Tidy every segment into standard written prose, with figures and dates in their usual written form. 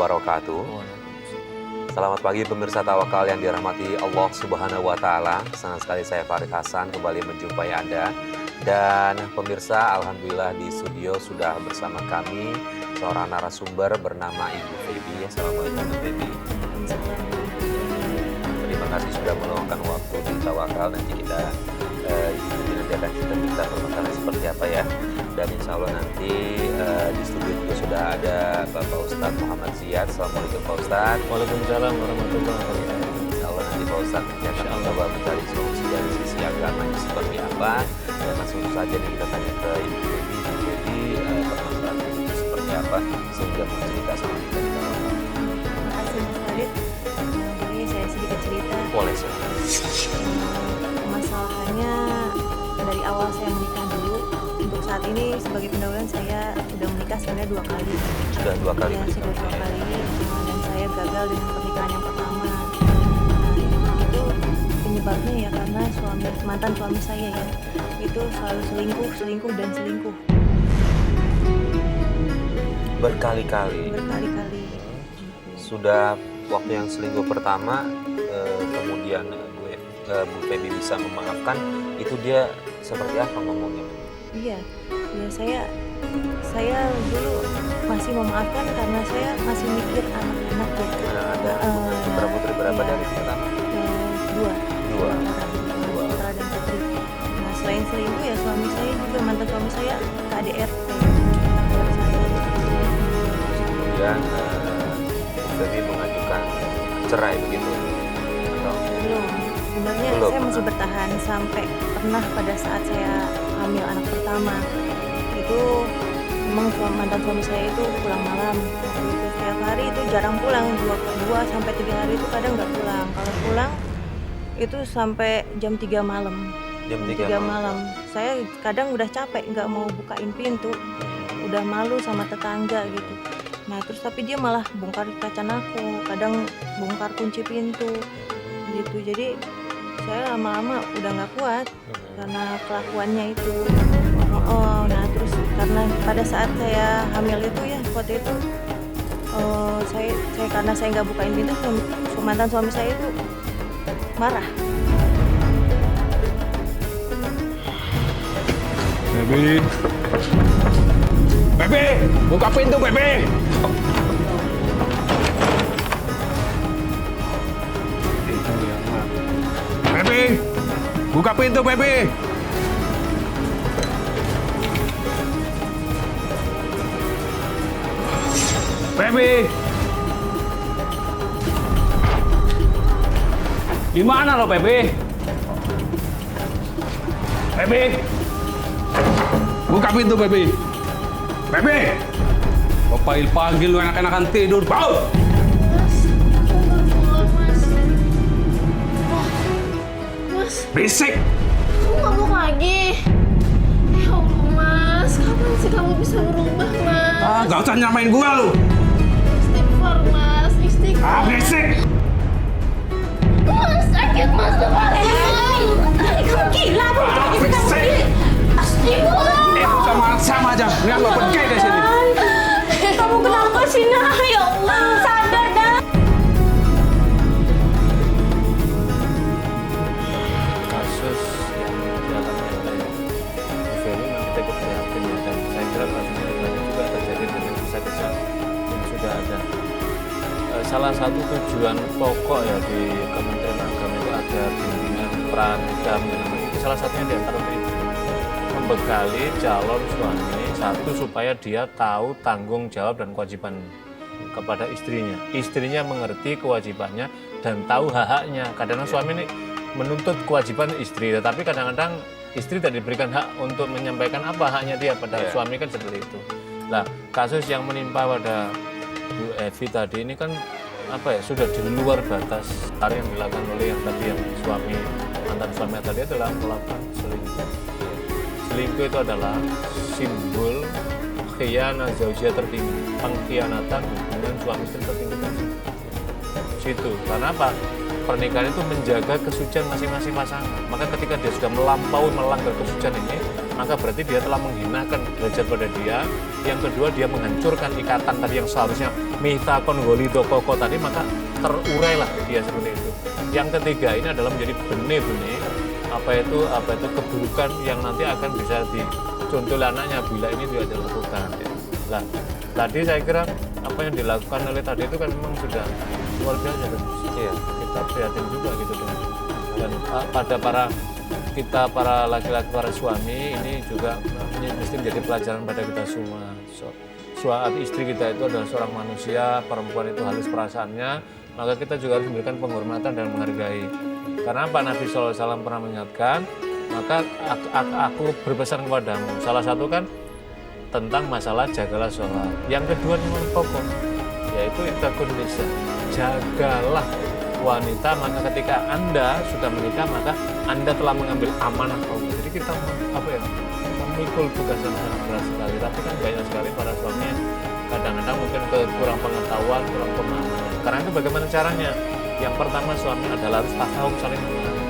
wabarakatuh. Selamat pagi pemirsa Tawakal yang dirahmati Allah Subhanahu wa Ta'ala. Senang sekali saya Farid Hasan kembali menjumpai Anda. Dan pemirsa, alhamdulillah di studio sudah bersama kami seorang narasumber bernama Ibu Febi. Assalamualaikum Ibu Febi. Terima kasih sudah meluangkan waktu di Tawakal. Nanti kita nanti akan kita minta permasalahan seperti apa ya. Dan insya Allah nanti di studio juga sudah ada Bapak Ustadz Muhammad Ziyad. Assalamualaikum Pak Ustadz. Waalaikumsalam warahmatullahi wabarakatuh. Insya Allah nanti Pak Ustadz nanti akan mencoba mencari solusi dari sisi agamanya seperti apa. Dan langsung saja nih kita tanya ke Ibu Febi. Ibu Febi permasalahan itu seperti apa sehingga mau cerita sama kita di Tawakal. Terima kasih Mas Farid. Boleh saya sedikit cerita. Boleh sih. Masalahnya dari awal saya menikah dulu. Untuk saat ini sebagai pendahuluan saya sudah menikah sebenarnya 2 kali. Sudah 2 kali Ya, menikah. sudah 2 kali. Dan saya gagal dengan pernikahan yang pertama. Nah, itu penyebabnya ya karena mantan suami saya ya itu selalu selingkuh dan selingkuh Berkali-kali. berkali-kali. Sudah waktu yang selingkuh pertama, kemudian Bu Febi bisa memaafkan, itu dia seperti apa ngomongnya? Iya, ya saya dulu masih memaafkan karena saya masih mikir anak-anak ya. Ada putra putri berapa iya. dari pertama? Dua Dua. orang, putra dan putri. Nah selain selingkuh ya suami saya juga mantan suami saya KDRT. Kemudian Bu Febi mengajukan cerai begitu? Atau Belum, sebenarnya Belum. saya masih bertahan sampai pernah pada saat saya hamil anak pertama itu memang mantan suami saya itu pulang malam. Itu setiap hari itu jarang pulang, 2 sampai 3 hari itu kadang nggak pulang. Kalau pulang itu sampai jam 3 malam. jam 3 3 malam? malam. Saya kadang udah capek nggak mau bukain pintu, udah malu sama tetangga gitu. Nah terus tapi dia malah bongkar kaca aku, kadang bongkar kunci pintu gitu. Jadi saya lama-lama udah nggak kuat karena kelakuannya itu. Nah terus karena pada saat saya hamil itu ya waktu itu saya karena saya nggak bukain pintu, mantan suami saya itu marah. Bebe, Bebe, buka pintu Bebe. Bebe, buka pintu Bebe. Bebe, di mana lo Bebe? Bebe, buka pintu Bebe. Bebe, panggil lu enak-enakan tidur, bau. Mas, Berisik. kamu ngomong lagi. Ya Allah, Mas. Kapan sih kamu bisa berubah, Mas? Gak usah nyamain gua lu. Istighfar, Mas. Istighfar. Berisik. Mas, sakit, Mas. Kamu gila, Berisik. Istighfar. Sama aja. Nggak mau pergi dari sini. Kamu kenapa sih, Nak? Ya Allah. Sadar, Nak. Kasus yang dialami oleh Bu Feni memang kita ikut prihatin ya, dan saya kira kasus ini banyak juga terjadi dengan kisah-kisah yang sudah ada. Salah satu tujuan pokok ya di Kementerian Agama itu ada bimbingan pranikah itu salah satunya di antara itu membekali calon suami satu supaya dia tahu tanggung jawab dan kewajiban kepada istrinya. Istrinya mengerti kewajibannya dan tahu hak-haknya. Kadang-kadang suami ini menuntut kewajiban istri, tetapi kadang-kadang istri tidak diberikan hak untuk menyampaikan apa haknya dia pada suami, kan seperti itu. Nah, kasus yang menimpa pada Bu Evi tadi ini kan apa ya, sudah di luar batas yang dilakukan oleh yang tadi yang suami, mantan suami tadi adalah melakukan selingkuh. Selingkuh itu adalah simbol khianah zaujiyah tertinggi, pengkhianatan hubungan suami istri tertinggi. Situ. Karena apa? pernikahan itu menjaga kesucian masing-masing pasangan. Maka ketika dia sudah melanggar kesucian ini, maka berarti dia telah menghinakan derajat pada dia. Yang kedua, dia menghancurkan ikatan tadi yang seharusnya mitsaqon ghalido koko tadi, maka terurailah dia seperti itu. Yang ketiga, ini adalah menjadi benih-benih apa itu keburukan yang nanti akan bisa dicontoh anaknya bila ini tidak dilakukan. Nah, tadi saya kira apa yang dilakukan oleh tadi itu kan memang sudah luar biasa. Iya. Kita prihatin juga gitu dan pada para laki-laki, para suami ini juga mesti menjadi pelajaran pada kita semua. Istri kita itu adalah seorang manusia, perempuan itu halus perasaannya, maka kita juga harus memberikan penghormatan dan menghargai. Karena apa? Nabi SAW pernah mengingatkan, maka aku berpesan kepadamu. Salah satu kan tentang masalah jagalah sholat. Yang kedua memang pokok, yaitu ittaqun nisa, jagalah wanita. Maka ketika Anda sudah menikah, maka Anda telah mengambil amanah kaum. Jadi kita memikul tugas yang sangat berat sekali. Tapi kan banyak sekali para suami yang kadang-kadang mungkin kurang pengetahuan, kurang pemahaman. Karena itu bagaimana caranya? Yang pertama, suami adalah harus tasawuf, saling memahami.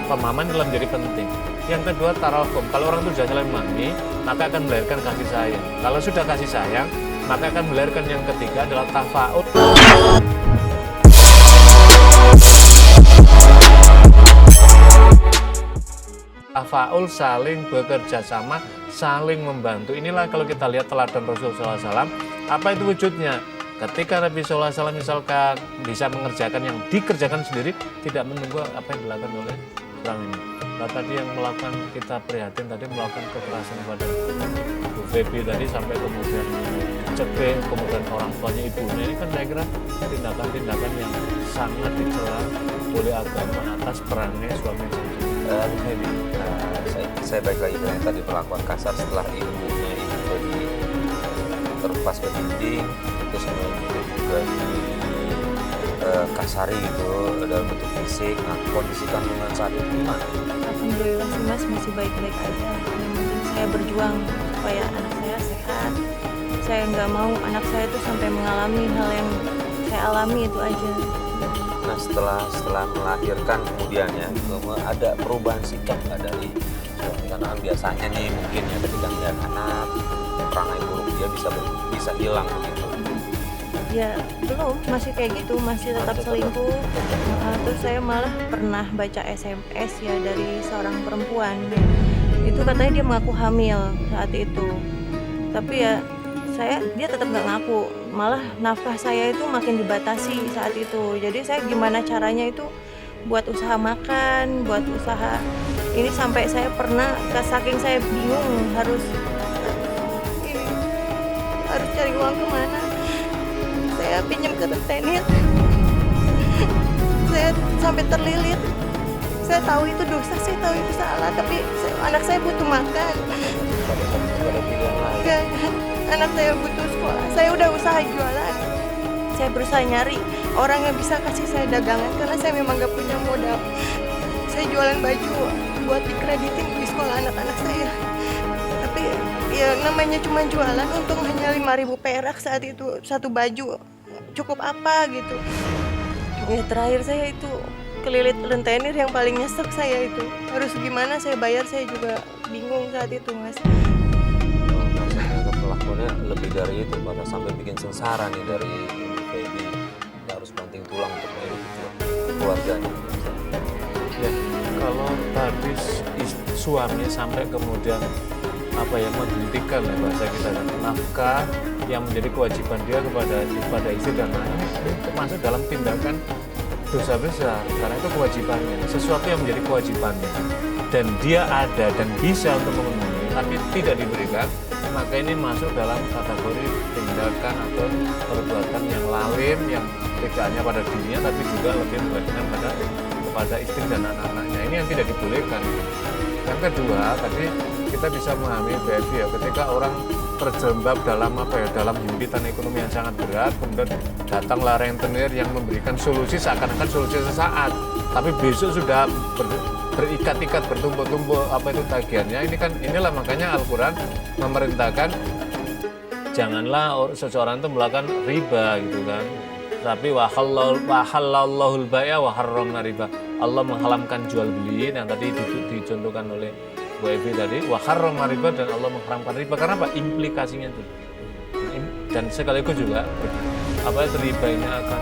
Pemahaman dalam menjadi penting. Yang kedua, tarahum. Kalau orang itu sudah saling memahami, maka akan melahirkan kasih sayang. Kalau sudah kasih sayang, maka akan melahirkan yang ketiga adalah tafaut. Tafaul, saling bekerja sama, saling membantu. Inilah kalau kita lihat teladan Rasulullah SAW, apa itu wujudnya? Ketika Nabi SAW misalkan bisa mengerjakan yang dikerjakan sendiri, tidak menunggu apa yang dilakukan oleh orang ini. Nah, tadi yang melakukan, kita prihatin tadi melakukan kekerasan kepada Bu Febi tadi sampai kemudian cekik, kemudian orang tuanya ibunya, ini kan saya kira tindakan-tindakan yang sangat dicela oleh agama atas perannya suami sendiri. Bu Febi, saya balik lagi ke yang tadi perlakuan kasar setelah ibunya Ibu Febi terlepas ke dinding, terus kemudian juga kasari gitu dalam bentuk fisik. Nah, kondisi kandungan saat itu gimana? Alhamdulillah sih Mas, masih baik-baik aja. Yang penting saya berjuang supaya anak saya sehat. Saya nggak mau anak saya itu sampai mengalami hal yang saya alami, itu aja. Nah, setelah melahirkan kemudian ya, ada perubahan sikap nggak dari suami? Karena kan biasanya nih mungkin ya ketika melihat anak, perangai buruk dia bisa hilang begitu. Ya belum, masih kayak gitu, masih tetap selingkuh. Terus saya malah pernah baca SMS ya dari seorang perempuan. Itu katanya dia mengaku hamil saat itu. Tapi ya dia tetap nggak ngaku. Malah nafkah saya itu makin dibatasi saat itu. Jadi saya gimana caranya itu buat usaha makan, buat usaha ini, sampai saya pernah saking saya bingung harus cari uang kemana. Saya pinjam ke rentenir. Saya sampai terlilit. Saya tahu itu dosa, saya tahu itu salah, tapi anak saya butuh makan. Anak saya butuh sekolah. Saya udah usaha jualan. Saya berusaha nyari orang yang bisa kasih saya dagangan karena saya memang gak punya modal. Saya jualan baju buat dikreditin di sekolah anak-anak saya. Tapi ya namanya cuma jualan, untung hanya 5.000 perak saat itu satu baju. Cukup apa gitu. Ya terakhir saya itu kelilit rentenir, yang paling nyesek saya itu. Harus gimana saya bayar, saya juga bingung saat itu, Mas. Maksudnya pelakuannya lebih dari itu, pada sampai bikin sengsara nih dari Ibu Febi, harus banting tulang untuk menghidupi keluarganya. Ya, kalau tadi suami sampai kemudian menghentikan ya bahasa kita, nafkah yang menjadi kewajiban dia kepada istri dan anak, ini termasuk dalam tindakan dosa besar, karena itu kewajibannya, sesuatu yang menjadi kewajibannya dan dia ada dan bisa untuk memenuhi tapi tidak diberikan, maka ini masuk dalam kategori tindakan atau perbuatan yang lalim, yang tidak hanya pada dirinya tapi juga lebih membagikan kepada istri dan anak-anaknya. Ini yang tidak dibolehkan. Yang kedua, tadi kita bisa memahami BFI ya, ketika orang terjebak dalam himpitan ekonomi yang sangat berat, kemudian datanglah rentenir yang memberikan solusi seakan-akan solusi sesaat, tapi besok sudah berikat-ikat, bertumpuk-tumpuk tagihannya. Inilah makanya Al-Quran memerintahkan janganlah seseorang itu melakukan riba gitu kan. Tapi wa halallahul bai'a wa harramna riba. Allah mengharamkan jual beli yang tadi dicontohkan oleh Bu Evi tadi, wa harramna riba, dan Allah mengharamkan riba. Karena apa? Implikasinya itu. Dan sekaligus juga riba ini akan